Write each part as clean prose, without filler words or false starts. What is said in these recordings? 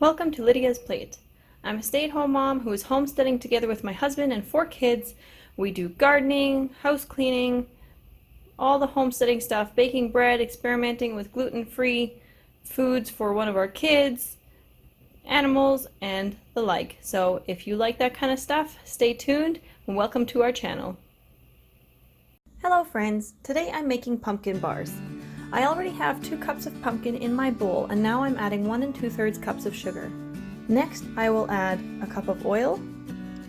Welcome to Lydia's Plate. I'm a stay-at-home mom who is homesteading together with my husband and 4 kids. We do gardening, house cleaning, all the homesteading stuff, baking bread, experimenting with gluten-free foods for one of our kids, animals, and the like. So if you like that kind of stuff, stay tuned and welcome to our channel. Hello friends, today I'm making pumpkin bars. I already have 2 cups of pumpkin in my bowl, and now I'm adding 1 2/3 cups of sugar. Next, I will add a cup of oil,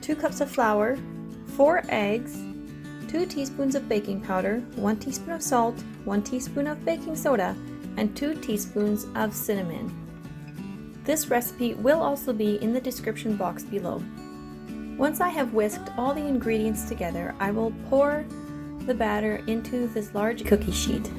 2 cups of flour, 4 eggs, 2 teaspoons of baking powder, 1 teaspoon of salt, 1 teaspoon of baking soda, and 2 teaspoons of cinnamon. This recipe will also be in the description box below. Once I have whisked all the ingredients together, I will pour the batter into this large cookie sheet.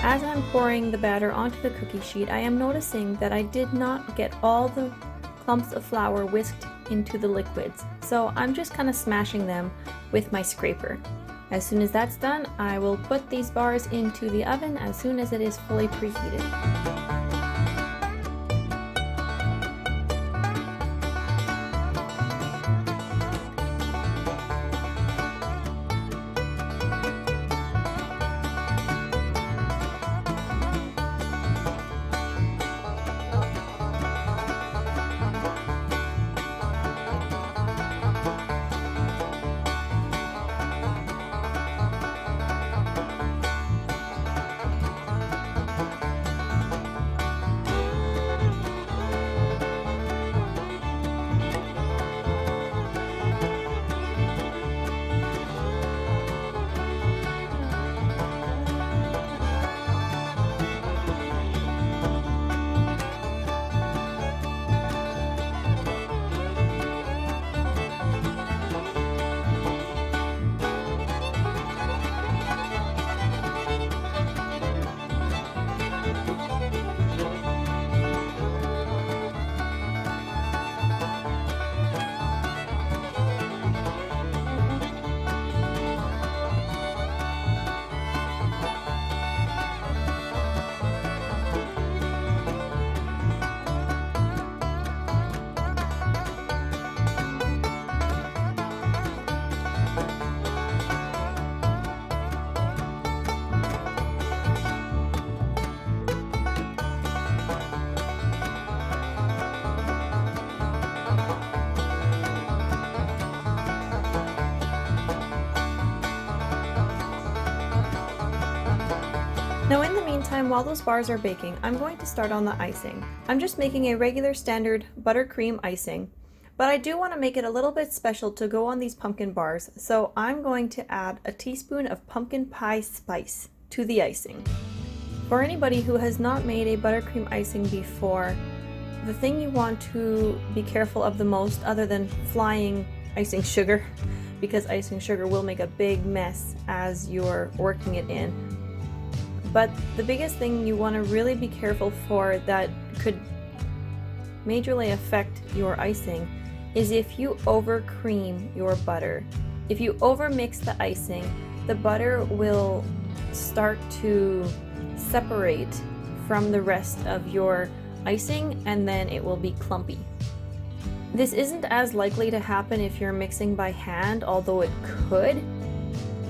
As I'm pouring the batter onto the cookie sheet, I am noticing that I did not get all the clumps of flour whisked into the liquids, so I'm just kind of smashing them with my scraper. As soon as that's done, I will put these bars into the oven as soon as it is fully preheated. Now in the meantime, while those bars are baking, I'm going to start on the icing. I'm just making a regular standard buttercream icing, but I do want to make it a little bit special to go on these pumpkin bars, so I'm going to add a teaspoon of pumpkin pie spice to the icing. For anybody who has not made a buttercream icing before, the thing you want to be careful of the most, other than flying icing sugar, because icing sugar will make a big mess as you're working it in. But the biggest thing you want to really be careful for that could majorly affect your icing is if you over cream your butter. If you over mix the icing, the butter will start to separate from the rest of your icing and then it will be clumpy. This isn't as likely to happen if you're mixing by hand, although it could.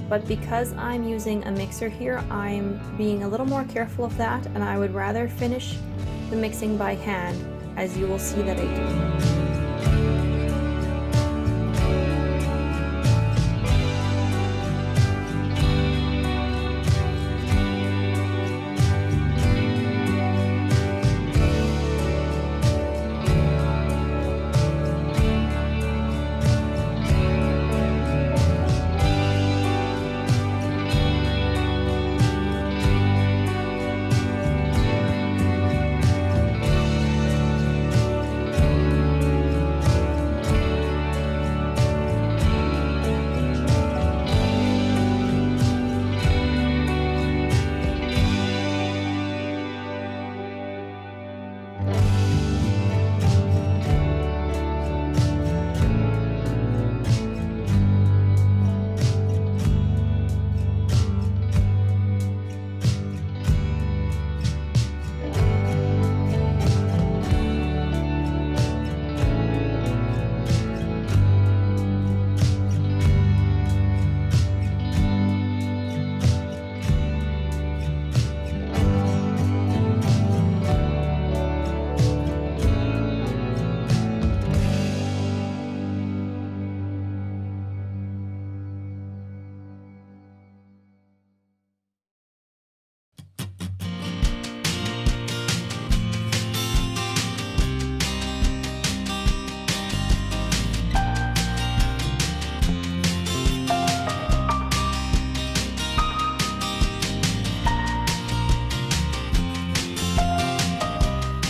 But because I'm using a mixer here, I'm being a little more careful of that, and I would rather finish the mixing by hand, as you will see that I do.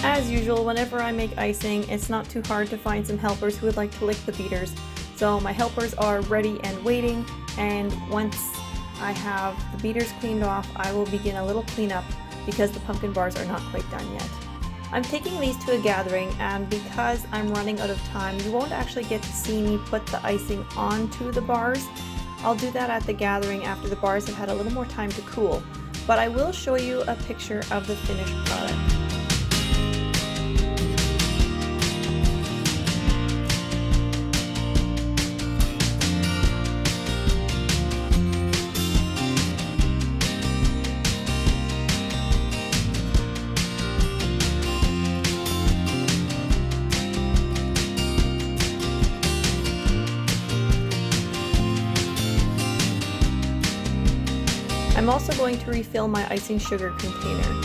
As usual, whenever I make icing, it's not too hard to find some helpers who would like to lick the beaters. So my helpers are ready and waiting, and once I have the beaters cleaned off, I will begin a little cleanup because the pumpkin bars are not quite done yet. I'm taking these to a gathering, and because I'm running out of time, you won't actually get to see me put the icing onto the bars. I'll do that at the gathering after the bars have had a little more time to cool, but I will show you a picture of the finished product. I'm also going to refill my icing sugar container.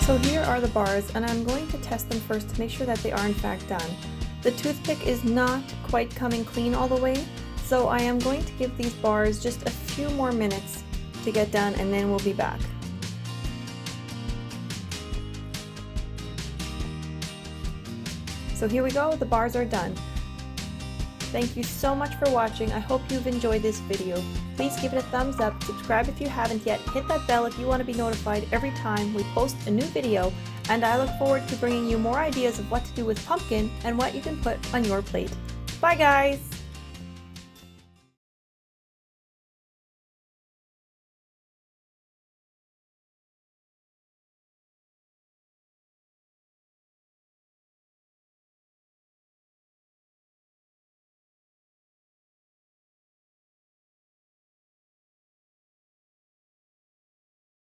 So here are the bars, and I'm going to test them first to make sure that they are in fact done. The toothpick is not quite coming clean all the way, so I am going to give these bars just a few more minutes to get done, and then we'll be back. So here we go, the bars are done. Thank you so much for watching. I hope you've enjoyed this video. Please give it a thumbs up, subscribe if you haven't yet, hit that bell if you want to be notified every time we post a new video, and I look forward to bringing you more ideas of what to do with pumpkin and what you can put on your plate. Bye guys!